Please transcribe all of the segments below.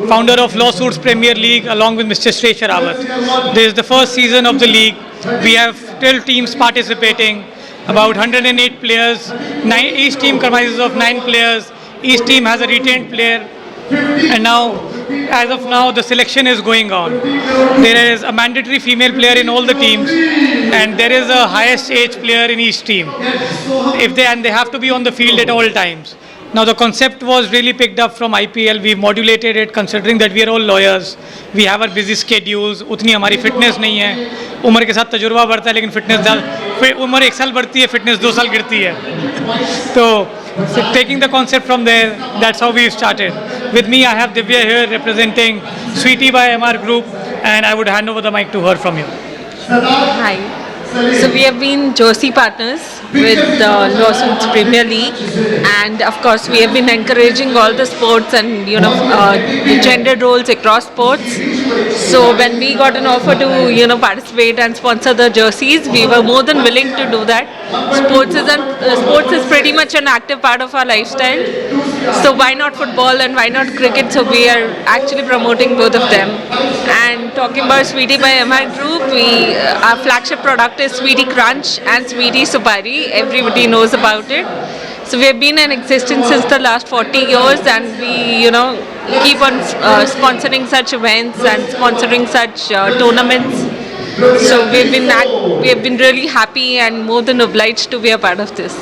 founder of Lawsuits Premier League, along with Mr. Shrey Sharawat. This is the first season of the league. We have 12 teams participating, about 108 players. Each team comprises of 9 players. Each team has a retained player. And now, as of now, the selection is going on. There is a mandatory female player in all the teams, and there is a highest age player in each team. They have to be on the field at all times. Now the concept was really picked up from IPL. We modulated it considering that we are all lawyers. We have our busy schedules. उतनी हमारी fitness नहीं है. उम्र के साथ तजुर्बा बढ़ता है लेकिन फिटनेस उम्र 1 साल बढ़ती है, फिटनेस 2 साल गिरती है. तो taking the concept from there, that's how we started. With me I have Divya here representing Sweetie by MR Group, and I would hand over the mic to her from here. Hi. So we have been jersey partners with the Lawsuits Premier League, and of course we have been encouraging all the sports and the gender roles across sports. So when we got an offer to participate and sponsor the jerseys, we were more than willing to do that. Sports is pretty much an active part of our lifestyle. So why not football and why not cricket? So we are actually promoting both of them. And talking about Sweetie by MR Group, our flagship product is Sweetie Crunch and Sweetie Supari. Everybody knows about it. So we have been in existence since the last 40 years, and we keep on sponsoring such events and sponsoring such tournaments. So we have been really happy and more than obliged to be a part of this.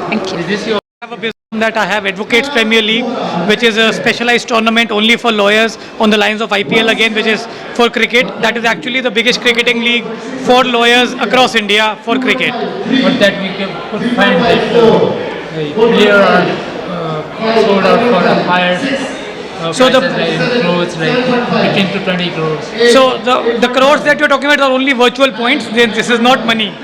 Thank you. I have a business that I have Advocates Premier League, which is a specialized tournament only for lawyers on the lines of IPL again, which is for cricket. That is actually the biggest cricketing league for lawyers across India for cricket. But that we could find that a player are sold out for a higher So the crores, like 15 to 20 crores. So the crores that you're talking about are only virtual points. This is not money.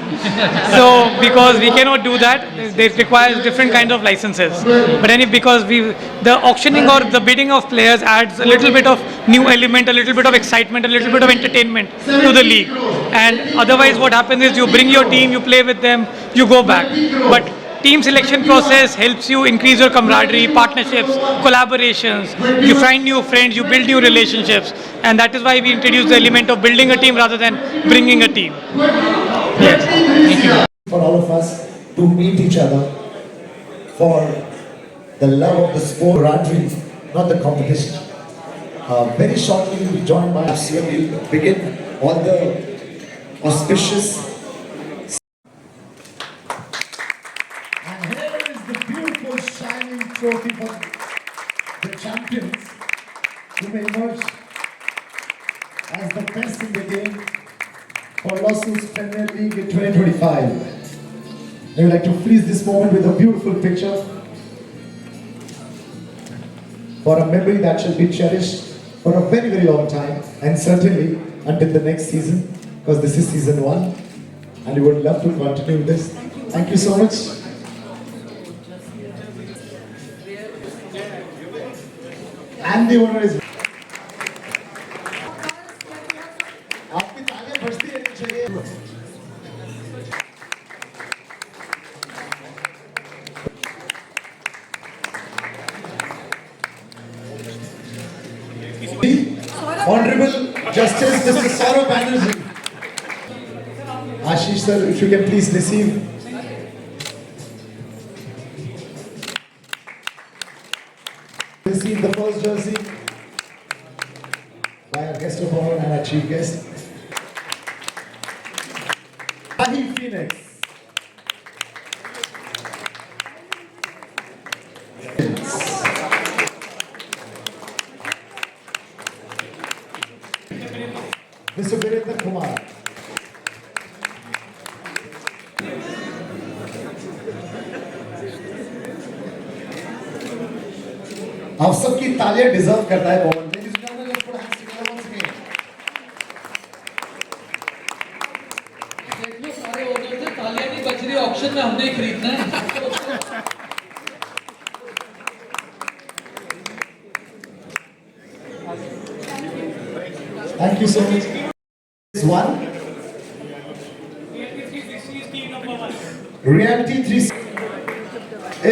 So because we cannot do that, it requires different kinds of licenses. But because the auctioning or the bidding of players adds a little bit of new element, a little bit of excitement, a little bit of entertainment to the league. And otherwise what happens is you bring your team, you play with them, you go back. But team selection process helps you increase your camaraderie, partnerships, collaborations. You find new friends, you build new relationships, and that is why we introduce the element of building a team rather than bringing a team. Yes. Thank you. For all of us to meet each other for the love of the sport, camaraderie, not the competition. Very shortly we will be joined by FCM. We'll begin on the auspicious. Shining trophy for the champions who may emerge as the best in the game for Lawsuits Premier League in 2025. I would like to freeze this moment with a beautiful picture for a memory that shall be cherished for a very, very long time, and certainly until the next season, because this is season 1 and we would love to continue this. Thank you so much. And the owner is. आपकी तालियां बजती रहनी चाहिए. Honorable Justice Mr. Saurabh Banerjee. Ashish sir, if you can please receive. Receive the first jersey by our guest of honor and our chief guest, Ahi Phoenix. Mr. Virendra Kumar. आप सबकी तालियां deserve करता है पवन. Ladies and gentlemen, let's put our hands together once again. इतने सारे owner थे, तालियां नहीं बच रही, ऑक्शन में हमने ही खरीदना है. Thank you so much. This one. Reality 3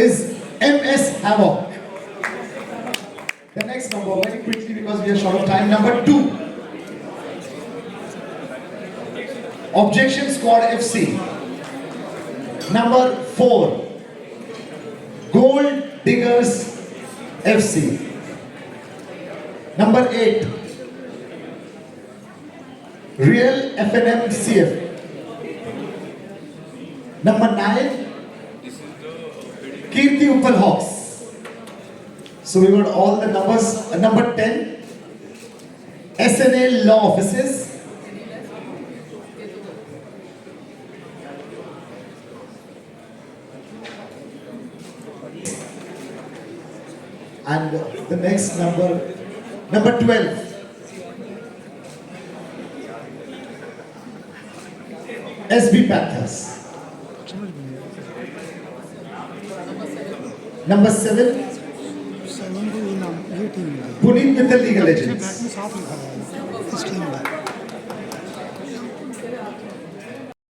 is MS Havoc. The next number, when very quickly because we are short of time. Number 2. Objection Squad FC. Number 4. Gold Diggers FC. Number 8. Real FNM CF. Number 9. Kirti Uppal Hawks. So we got all the numbers. Number 10. SNA Law Offices. And the next number 12. SB Panthers. Number 7. Puneet Mittal League Legends.